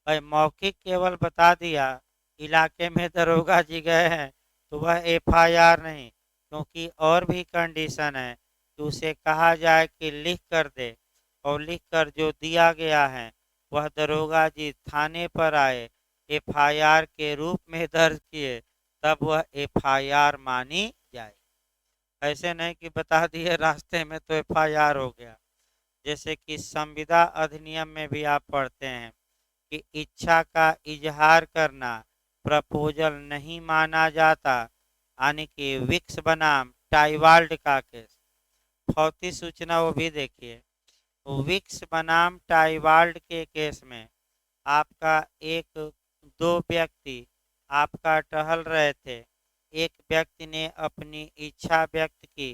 भाई, मौखिक केवल बता दिया इलाके में दरोगा जी गए हैं तो वह एफआईआर नहीं, क्योंकि और भी कंडीशन है कि उसे कहा जाए कि लिख कर दे और लिख कर जो दिया गया है वह दरोगा जी थाने पर आए, एफआईआर के रूप में दर्ज किए, तब वह एफआईआर मानी जाए। ऐसे नहीं कि बता दिए रास्ते में तो एफआईआर हो गया। जैसे कि संविदा अधिनियम में भी आप पढ़ते हैं कि इच्छा का इजहार करना प्रपोजल नहीं माना जाता, यानी कि विक्स बनाम टाइवाल्ड का केस। भौतिक सूचना वो भी देखिए, विक्स बनाम टाइवाल्ड के केस में आपका एक दो व्यक्ति आपका टहल रहे थे। एक व्यक्ति ने अपनी इच्छा व्यक्त की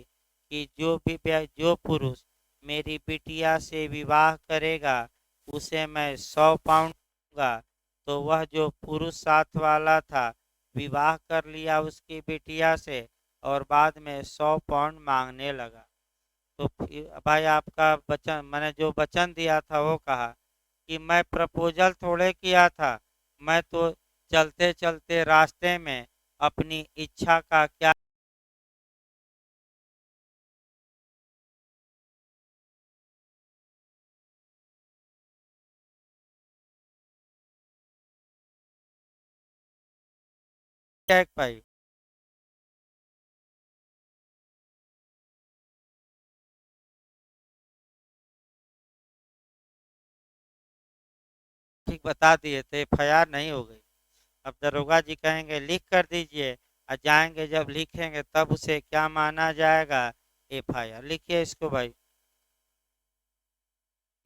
कि जो पुरुष मेरी बिटिया से विवाह करेगा उसे मैं 100 पाउंड दूंगा। तो वह जो पुरुष साथ वाला था विवाह कर लिया उसकी बिटिया से और बाद में 100 पाउंड मांगने लगा। तो फिर भाई आपका वचन, मैंने जो वचन दिया था वो कहा कि मैं प्रपोजल थोड़े किया था, मैं तो चलते चलते रास्ते में अपनी इच्छा का क्या भाई ठीक बता दिए थे, एफआईआर नहीं हो गई। अब दरोगा जी कहेंगे लिख कर दीजिए, और जाएंगे जब लिखेंगे तब उसे क्या माना जाएगा? एफआईआर। लिखिए इसको भाई।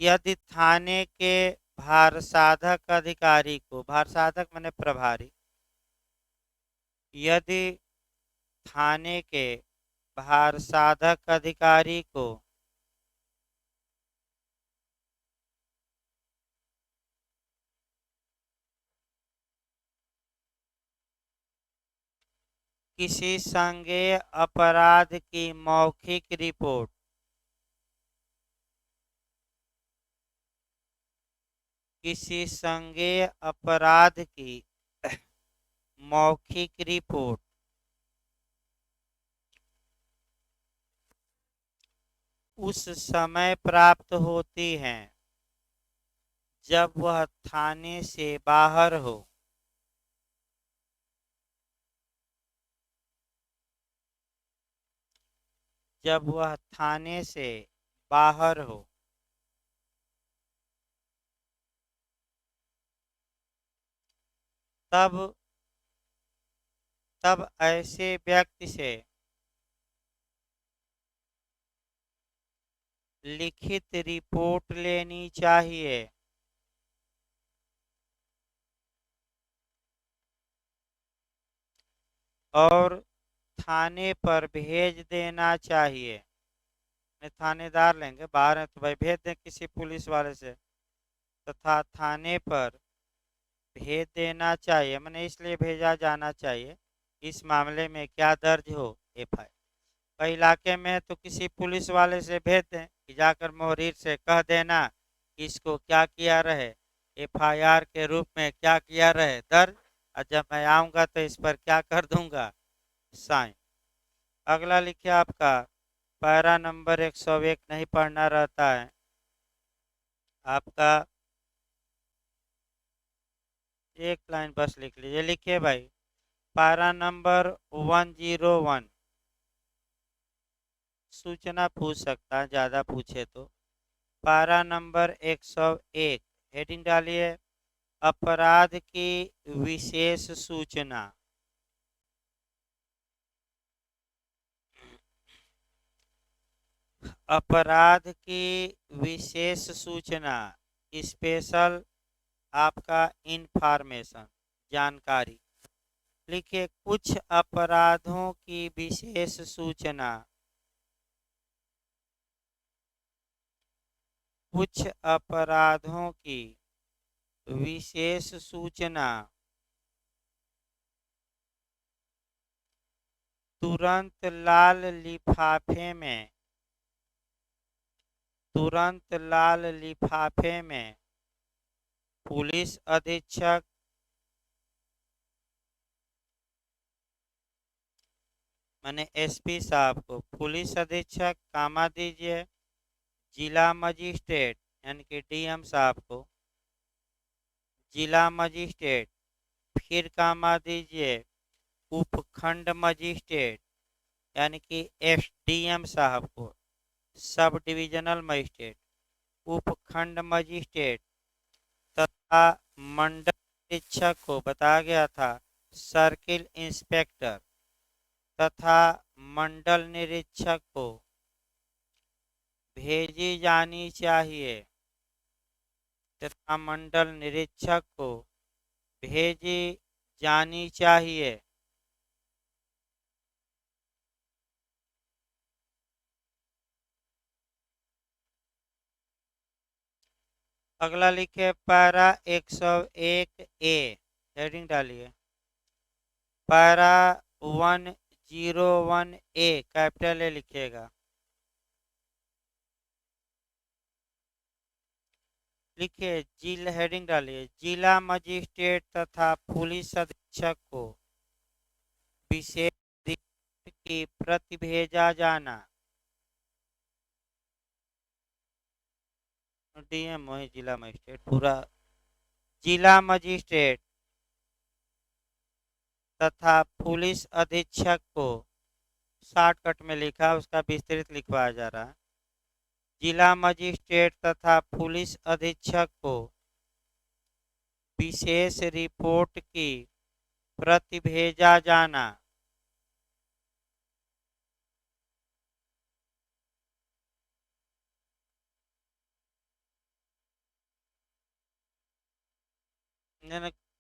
यदि थाने के भारसाधक अधिकारी को, भारसाधक मैंने प्रभारी, यदि थाने के भारसाधक अधिकारी को किसी संज्ञेय अपराध की मौखिक रिपोर्ट, किसी संज्ञेय अपराध की मौखिक रिपोर्ट उस समय प्राप्त होती है जब वह थाने से बाहर हो, जब वह थाने से बाहर हो। तब तब ऐसे व्यक्ति से लिखित रिपोर्ट लेनी चाहिए। और थाने पर भेज देना चाहिए। थानेदार लेंगे, बाहर है तो भाई भेज दें किसी पुलिस वाले से, तथा थाने पर भेज देना चाहिए। मैंने इसलिए भेजा जाना चाहिए इस मामले में क्या दर्ज हो? एफआईआर। कई इलाके में है तो किसी पुलिस वाले से भेज दें कि जाकर मोहरीर से कह देना कि इसको क्या किया रहे, एफआईआर के रूप में क्या किया रहे दर्ज, और जब मैं आऊँगा तो इस पर क्या कर दूंगा? साइन। अगला लिखिए आपका पैरा नंबर 101, नहीं पढ़ना रहता है आपका, एक लाइन बस लिख लीजिए। लिखिए भाई, पैरा नंबर 101, सूचना पूछ सकता है ज़्यादा पूछे तो। पैरा नंबर 101, हेडिंग डालिए अपराध की विशेष सूचना। अपराध की विशेष सूचना, स्पेशल आपका इंफॉर्मेशन, जानकारी। लिखिए कुछ अपराधों की विशेष सूचना। कुछ अपराधों की विशेष सूचना तुरंत लाल लिफाफे में, तुरंत लाल लिफाफे में पुलिस अधीक्षक माने एसपी साहब को, पुलिस अधीक्षक कामा दीजिए जिला मजिस्ट्रेट यानी कि डीएम साहब को, जिला मजिस्ट्रेट, फिर कामा दीजिए उपखंड मजिस्ट्रेट यानी कि एसडीएम साहब को, सब डिविजनल मजिस्ट्रेट, उपखंड मजिस्ट्रेट तथा मंडल निरीक्षक को बताया गया था सर्किल इंस्पेक्टर तथा मंडल निरीक्षक को भेजी जानी चाहिए, तथा मंडल निरीक्षक को भेजी जानी चाहिए। अगला लिखे पैरा 101 ए, हेडिंग डालिए पैरा 101 ए, कैपिटल ए लिखिएगा। लिखिए जिला, हेडिंग डालिए जिला मजिस्ट्रेट तथा पुलिस अधीक्षक को विशेष रिपोर्ट की प्रति भेजा जाना। डीएम वही जिला मजिस्ट्रेट, पूरा जिला मजिस्ट्रेट तथा पुलिस अधीक्षक को, शॉर्टकट में लिखा उसका विस्तृत लिखवाया जा रहा है, जिला मजिस्ट्रेट तथा पुलिस अधीक्षक को विशेष रिपोर्ट की प्रति भेजा जाना।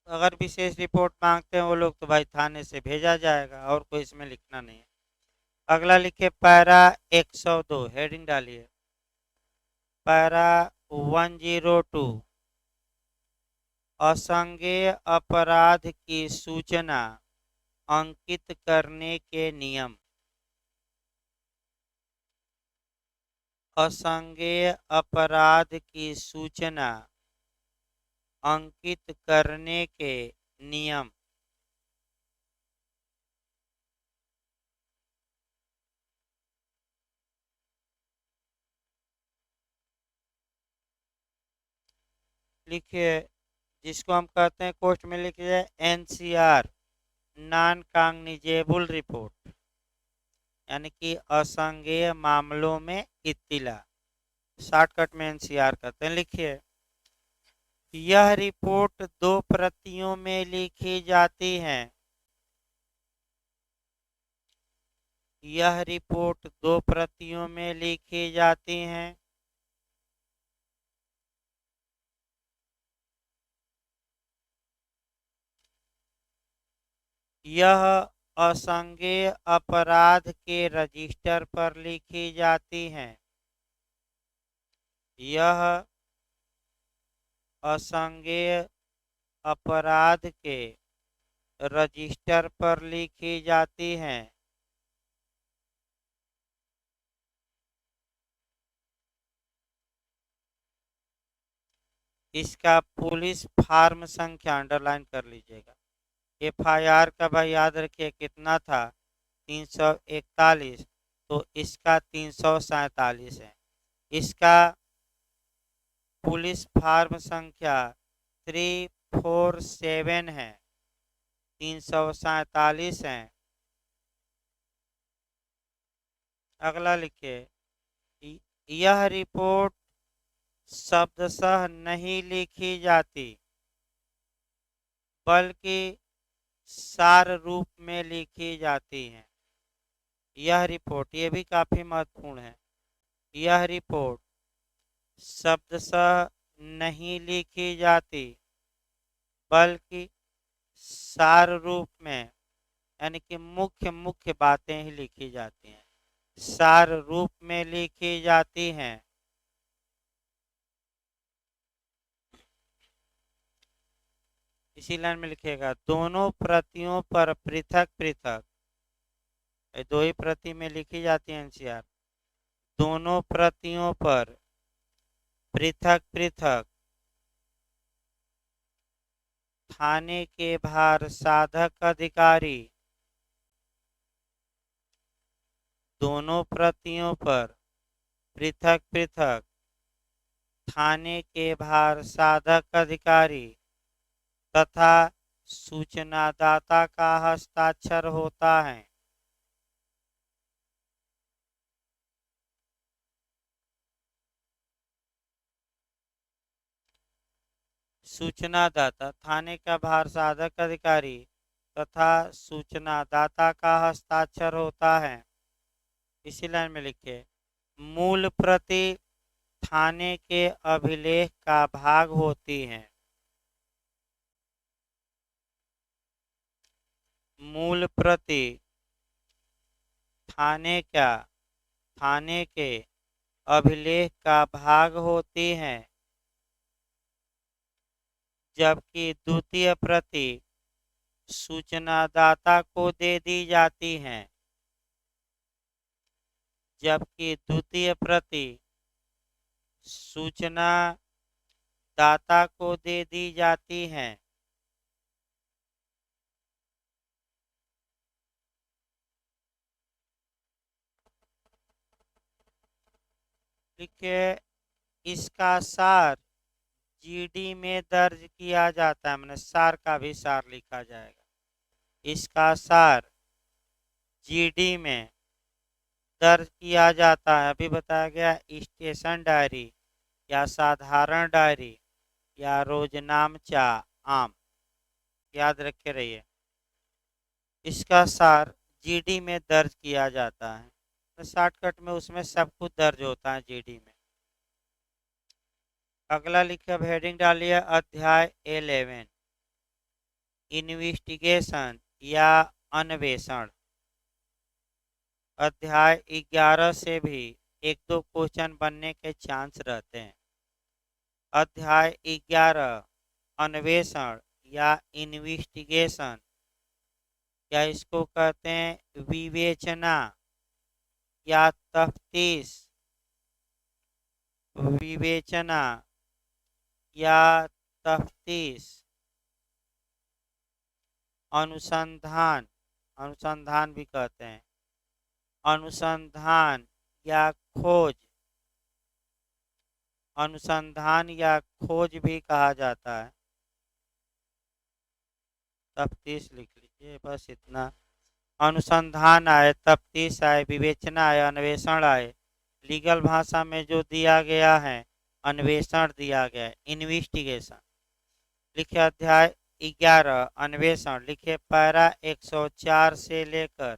अगर विशेष रिपोर्ट मांगते हैं वो लोग तो भाई थाने से भेजा जाएगा, और कोई इसमें लिखना नहीं है। अगला लिखे पैरा 102, हेडिंग डालिए पैरा 102 असंज्ञेय अपराध की सूचना अंकित करने के नियम। असंज्ञेय अपराध की सूचना अंकित करने के नियम। लिखिए जिसको हम कहते हैं कोष्ट में लिखिए एनसीआर, नॉन कॉग्निजेबल रिपोर्ट, यानी कि असंज्ञेय मामलों में इत्तिला, शॉर्टकट में एनसीआर कहते हैं। लिखिए यह रिपोर्ट 2 प्रतियों में लिखी जाती है। यह रिपोर्ट 2 प्रतियों में लिखी जाती हैं। यह असंज्ञेय अपराध के रजिस्टर पर लिखी जाती हैं। यह असंज्ञेय अपराध के रजिस्टर पर लिखी जाती हैं। इसका पुलिस फार्म संख्या अंडरलाइन कर लीजिएगा। एफआईआर का भाई याद रखिए कितना था 341, तो इसका 347 है। इसका पुलिस फार्म संख्या 347 है, 347 है। अगला लिखिए यह रिपोर्ट शब्दशः नहीं लिखी जाती बल्कि सार रूप में लिखी जाती है। यह रिपोर्ट, ये भी काफी महत्वपूर्ण है, यह रिपोर्ट शब्दशः नहीं लिखी जाती बल्कि सार रूप में, यानी कि मुख्य मुख्य बातें ही लिखी जाती हैं, सार रूप में लिखी जाती हैं। इसी लाइन में लिखेगा, दोनों प्रतियों पर पृथक पृथक, दो ही प्रति में लिखी जाती है एनसीआर, दोनों प्रतियों पर पृथक पृथक थाने के भार साधक अधिकारी, दोनों प्रतियों पर पृथक पृथक थाने के भार साधक अधिकारी तथा सूचनादाता का हस्ताक्षर होता है। सूचनादाता, थाने का भार साधक अधिकारी तथा सूचनादाता का हस्ताक्षर होता है। इसी लाइन में लिखिए, मूल प्रति थाने के अभिलेख का भाग होती है। मूल प्रति थाने के अभिलेख का भाग होती है, जबकि द्वितीय प्रति सूचनादाता को दे दी जाती हैं। जबकि द्वितीय प्रति सूचना दाता को दे दी जाती हैं। लिखिए, इसका सार जीडी में दर्ज किया जाता है, मैंने सार का भी सार लिखा जाएगा। इसका सार जीडी में दर्ज किया जाता है। अभी बताया गया स्टेशन डायरी या साधारण डायरी या रोजनामचा आम, याद रखे रहिए। इसका सार जीडी में दर्ज किया जाता है, तो शॉर्टकट में उसमें सब कुछ दर्ज होता है जीडी में। अगला लिखिए, अब हेडिंग डालिए, अध्याय 11 इन्वेस्टिगेशन या अन्वेषण। अध्याय 11 से भी एक दो क्वेश्चन बनने के चांस रहते हैं। अध्याय 11 अन्वेषण या इन्वेस्टिगेशन, या इसको कहते हैं विवेचना या तफ्तीश, विवेचना या तफ्तीश, अनुसंधान, अनुसंधान भी कहते हैं, अनुसंधान या खोज, अनुसंधान या खोज भी कहा जाता है। तफ्तीश लिख लीजिए, बस इतना। अनुसंधान आए, तफ्तीश आए, विवेचना आए, अन्वेषण आए। लीगल भाषा में जो दिया गया है अन्वेषण दिया गया है, इन्वेस्टिगेशन। लिखिए अध्याय 11 अन्वेषण, लिखिए पैरा 104 से लेकर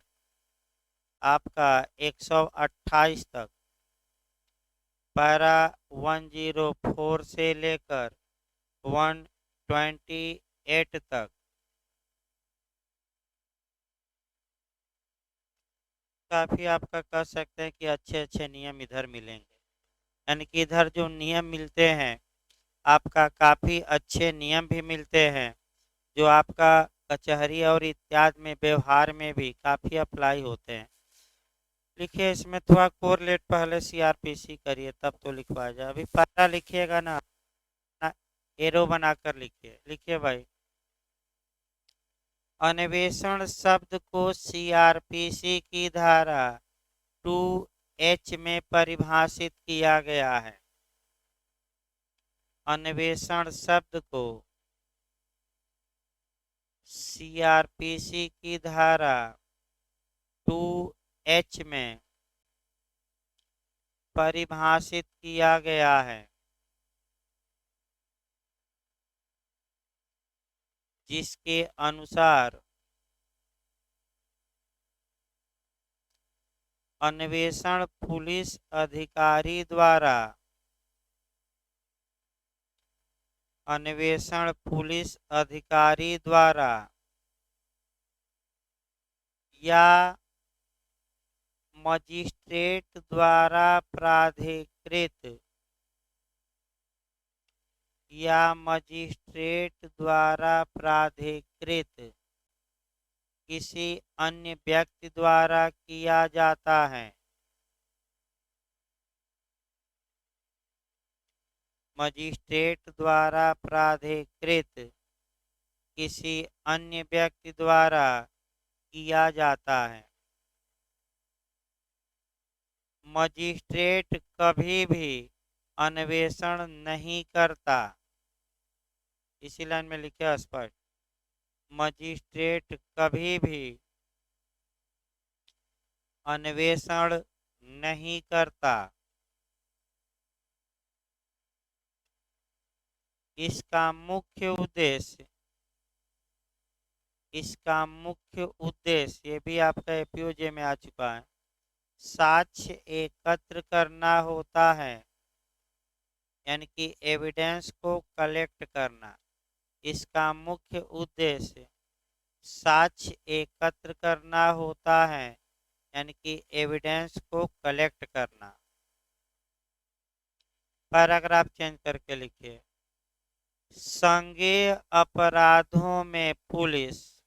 आपका 128 तक, पैरा 104 से लेकर 128 तक। काफी आपका कह सकते हैं कि अच्छे अच्छे नियम इधर मिलेंगे, यानी कि इधर जो नियम मिलते हैं आपका काफी अच्छे नियम भी मिलते हैं, जो आपका कचहरी और इत्यादि में व्यवहार में भी काफी अप्लाई होते हैं। लिखिए, इसमें थोड़ा कोरलेट पहले सीआरपीसी करिए तब तो लिखवा जाए। अभी पता लिखिएगा ना, एरो बनाकर लिखिए। लिखिए भाई, अन्वेषण शब्द को सीआरपीसी की धारा 2H में परिभाषित किया गया है। अन्वेषण शब्द को सीआरपीसी की धारा 2H में परिभाषित किया गया है, जिसके अनुसार अन्वेषण पुलिस अधिकारी द्वारा अन्वेषण पुलिस अधिकारी द्वारा या मजिस्ट्रेट द्वारा प्राधिकृत किसी अन्य व्यक्ति द्वारा किया जाता है। मजिस्ट्रेट द्वारा प्राधिकृत किसी अन्य व्यक्ति द्वारा किया जाता है। मजिस्ट्रेट कभी भी अन्वेषण नहीं करता। इसी लाइन में लिखे स्पष्ट, मजिस्ट्रेट कभी भी अन्वेषण नहीं करता। इसका मुख्य उद्देश्य ये भी आपका एपीओजे में आ चुका है, साक्ष्य एकत्र करना होता है, यानी कि एविडेंस को कलेक्ट करना। इसका मुख्य उद्देश्य साक्ष्य एकत्र करना होता है, यानी कि एविडेंस को कलेक्ट करना। पैराग्राफ चेंज करके लिखिए, संज्ञेय अपराधों में पुलिस,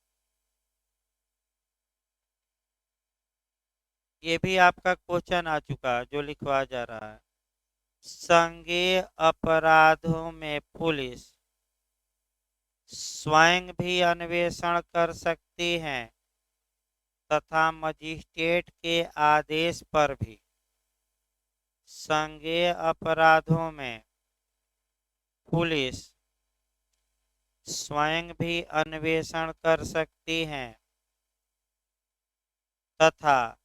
ये भी आपका क्वेश्चन आ चुका है जो लिखवा जा रहा है। संज्ञेय अपराधों में पुलिस स्वयं भी अन्वेषण कर सकती है तथा मजिस्ट्रेट के आदेश पर भी। संज्ञेय अपराधों में पुलिस स्वयं भी अन्वेषण कर सकती है तथा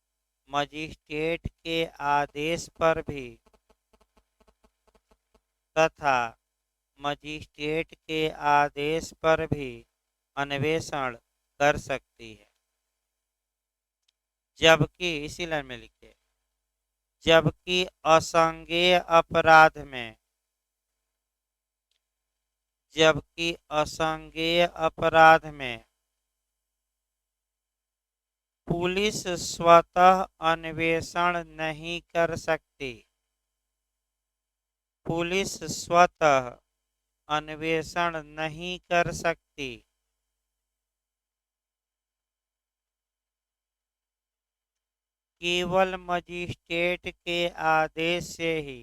मजिस्ट्रेट के आदेश पर भी अन्वेषण कर सकती है। जबकि इसी लाइन में लिखिए, जबकि असंज्ञेय अपराध में पुलिस स्वतः अन्वेषण नहीं कर सकती। पुलिस स्वतः अन्वेषण नहीं कर सकती। केवल मजिस्ट्रेट के आदेश से ही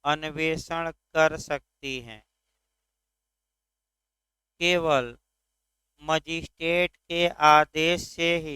अन्वेषण कर सकती हैं। केवल मजिस्ट्रेट के आदेश से ही